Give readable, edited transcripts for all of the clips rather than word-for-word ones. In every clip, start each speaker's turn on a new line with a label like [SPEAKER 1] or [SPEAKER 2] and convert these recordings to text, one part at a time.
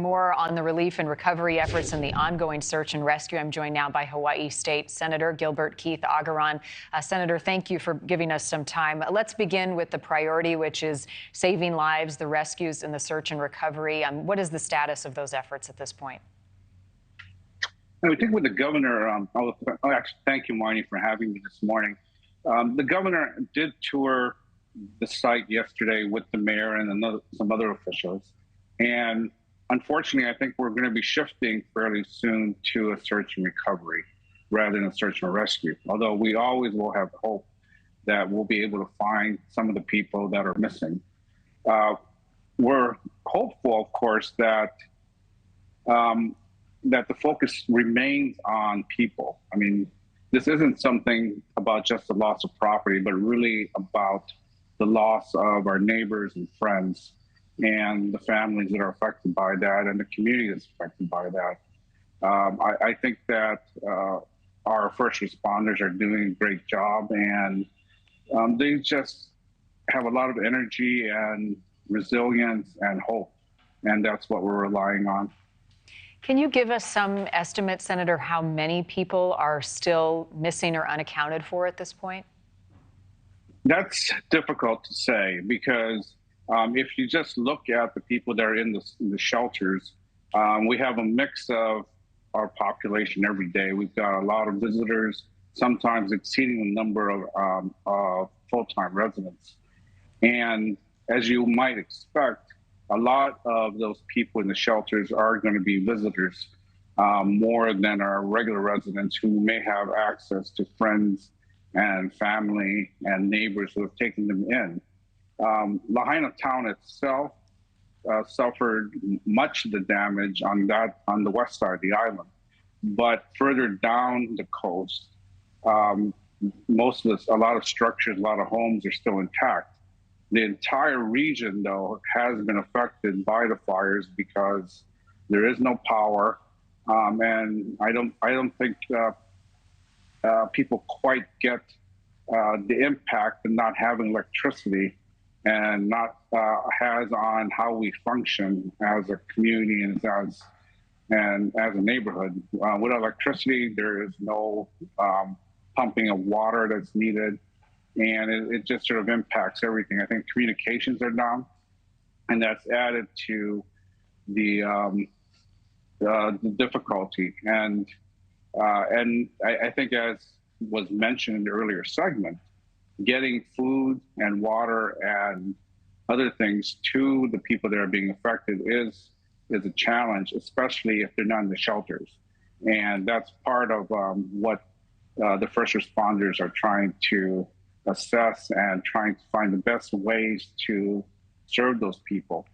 [SPEAKER 1] more on the relief and recovery efforts and the ongoing search and rescue. I'm joined now by Hawaii State Senator Gilbert Keith-Agaran. Senator, thank you for giving us some time. Let's begin with the priority, which is saving lives, the rescues, and the search and recovery. What is the status of those efforts at this point?
[SPEAKER 2] I think with the governor, actually, thank you, Marni, for having me this morning. The governor did tour the site yesterday with the mayor and some other officials. And unfortunately, I think we're going to be shifting fairly soon to a search and recovery rather than a search and rescue. Although we always will have hope that we'll be able to find some of the people that are missing. We're hopeful, of course, that the focus remains on people. I mean, this isn't something about just the loss of property, but really about the loss of our neighbors and friends and the families that are affected by that and the community that's affected by that. I think that our first responders are doing a great job, and they just have a lot of energy and resilience and hope, and that's what we're relying on.
[SPEAKER 1] Can you give us some estimate, Senator, how many people are still missing or unaccounted for at this point?
[SPEAKER 2] That's difficult to say because if you just look at the people that are in the shelters, we have a mix of our population every day. We've got a lot of visitors, sometimes exceeding the number of full-time residents. And as you might expect, a lot of those people in the shelters are going to be visitors more than our regular residents who may have access to friends and family and neighbors who have taken them in. Lahaina town itself suffered much of the damage on the west side of the island, but further down the coast, a lot of structures, a lot of homes are still intact. The entire region, though, has been affected by the fires because there is no power, and I don't think people quite get the impact of not having electricity and not has on how we function as a community and as a neighborhood. With electricity, there is no pumping of water that's needed, and it just sort of impacts everything. I think communications are down, and that's added to the difficulty. And I think, as was mentioned in the earlier segment, getting food and water and other things to the people that are being affected is a challenge, especially if they're not in the shelters. And that's part of what the first responders are trying to assess and trying to find the best ways to serve those people.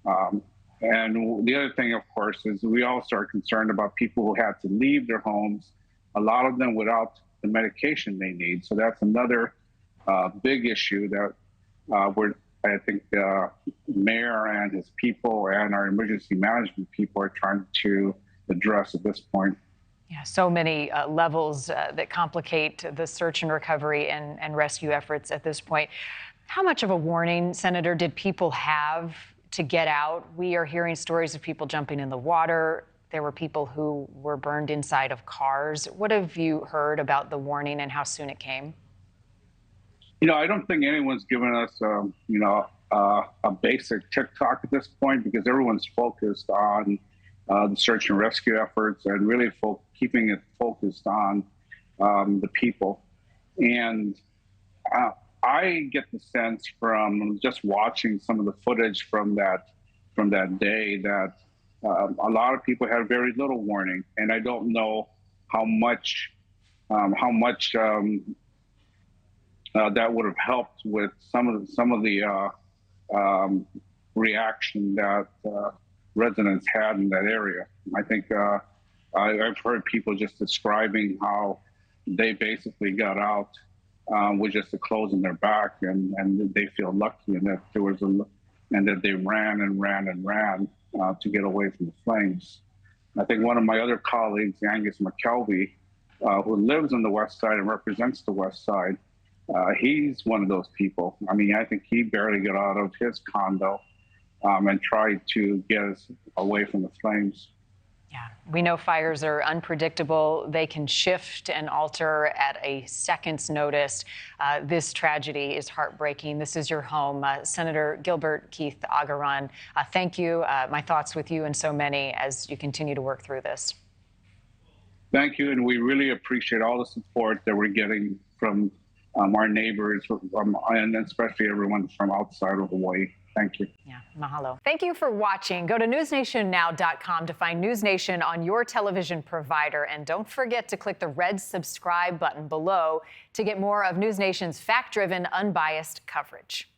[SPEAKER 2] And the other thing, of course, is we also are concerned about people who had to leave their homes, a lot of them without the medication they need. So that's another big issue that I think the mayor and his people and our emergency management people are trying to address at this point.
[SPEAKER 1] Yeah, so many levels that complicate the search and recovery and rescue efforts at this point. How much of a warning, Senator, did people have to get out? We are hearing stories of people jumping in the water. There were people who were burned inside of cars. What have you heard about the warning and how soon it came?
[SPEAKER 2] I don't think anyone's given us, a basic TikTok at this point because everyone's focused on the search and rescue efforts and really keeping it focused on the people. And I get the sense from just watching some of the footage from that day that a lot of people had very little warning, and I don't know how much that would have helped with some of the reaction that residents had in that area. I think I've heard people just describing how they basically got out with just the clothes in their back, and they feel lucky, and that that they ran and ran and ran to get away from the flames. I think one of my other colleagues, Angus McKelvey, who lives on the west side and represents the west side, he's one of those people. I mean, I think he barely got out of his condo and try to get us away from the flames.
[SPEAKER 1] Yeah, we know fires are unpredictable. They can shift and alter at a second's notice. This tragedy is heartbreaking. This is your home. Senator Gilbert Keith-Agaran, thank you. My thoughts with you and so many as you continue to work through this.
[SPEAKER 2] Thank you, and we really appreciate all the support that we're getting from our neighbors, and especially everyone from outside of Hawaii. Thank you.
[SPEAKER 1] Yeah, mahalo. Thank you for watching. Go to newsnationnow.com to find NewsNation on your television provider. And don't forget to click the red subscribe button below to get more of NewsNation's fact-driven, unbiased coverage.